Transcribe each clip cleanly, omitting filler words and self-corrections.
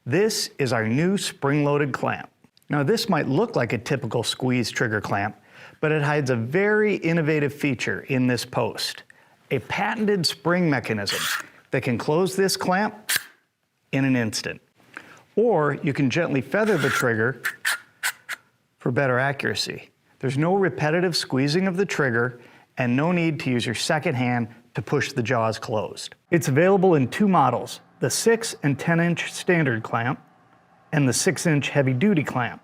This is our new spring-loaded clamp. Now this might look like a typical squeeze trigger clamp, but it hides a very innovative feature in this post. A patented spring mechanism that can close this clamp in an instant. Or you can gently feather the trigger for better accuracy. There's no repetitive squeezing of the trigger and no need to use your second hand to push the jaws closed. It's available in two models, the 6 and 10-inch standard clamp and the 6-inch heavy-duty clamp.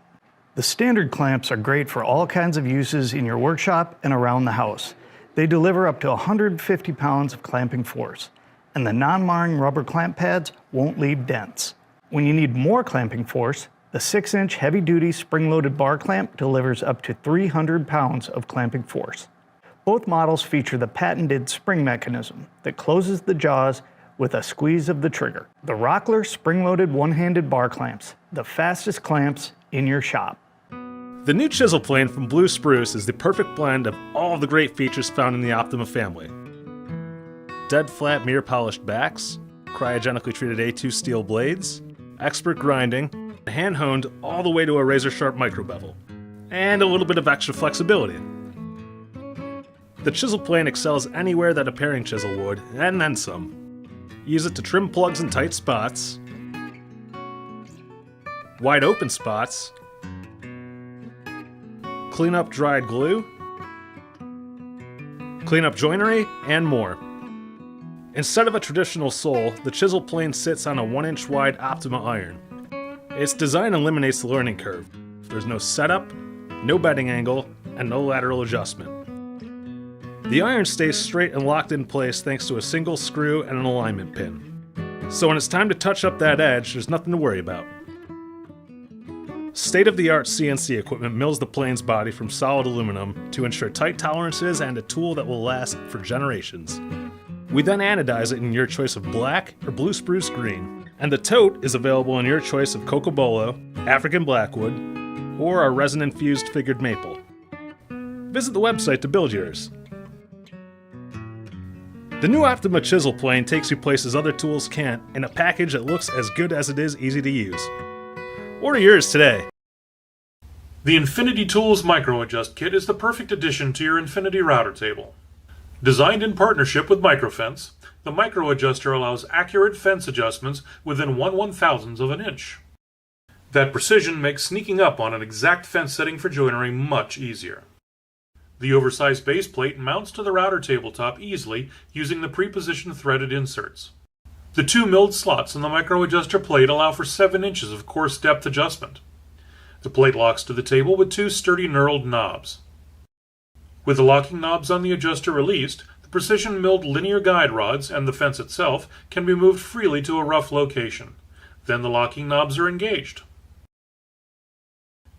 The standard clamps are great for all kinds of uses in your workshop and around the house. They deliver up to 150 pounds of clamping force, and the non-marring rubber clamp pads won't leave dents. When you need more clamping force, the 6-inch heavy-duty spring-loaded bar clamp delivers up to 300 pounds of clamping force. Both models feature the patented spring mechanism that closes the jaws with a squeeze of the trigger. The Rockler spring-loaded one-handed bar clamps, the fastest clamps in your shop. The new chisel plane from Blue Spruce is the perfect blend of all the great features found in the Optima family. Dead flat mirror polished backs, cryogenically treated A2 steel blades, expert grinding, hand-honed all the way to a razor-sharp micro bevel, and a little bit of extra flexibility. The chisel plane excels anywhere that a paring chisel would, and then some. Use it to trim plugs in tight spots, wide open spots, clean up dried glue, clean up joinery, and more. Instead of a traditional sole, the chisel plane sits on a 1-inch wide Optima iron. Its design eliminates the learning curve. There's no setup, no bedding angle, and no lateral adjustment. The iron stays straight and locked in place thanks to a single screw and an alignment pin. So when it's time to touch up that edge, there's nothing to worry about. State-of-the-art CNC equipment mills the plane's body from solid aluminum to ensure tight tolerances and a tool that will last for generations. We then anodize it in your choice of black or blue spruce green. And the tote is available in your choice of cocobolo, African blackwood, or our resin-infused figured maple. Visit the website to build yours. The new Optima chisel plane takes you places other tools can't in a package that looks as good as it is easy to use. Order yours today. The Infinity Tools Micro Adjust Kit is the perfect addition to your Infinity router table. Designed in partnership with Microfence, the micro adjuster allows accurate fence adjustments within 1/1000th of an inch. That precision makes sneaking up on an exact fence setting for joinery much easier. The oversized base plate mounts to the router tabletop easily using the pre-positioned threaded inserts. The 2 milled slots in the micro adjuster plate allow for 7 inches of coarse depth adjustment. The plate locks to the table with 2 sturdy knurled knobs. With the locking knobs on the adjuster released, the precision milled linear guide rods and the fence itself can be moved freely to a rough location. Then the locking knobs are engaged.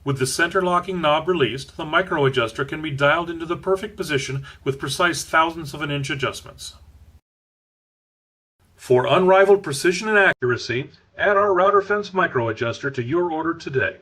With the center locking knob released, the micro adjuster can be dialed into the perfect position with precise thousandths of an inch adjustments. For unrivaled precision and accuracy, add our router fence micro adjuster to your order today.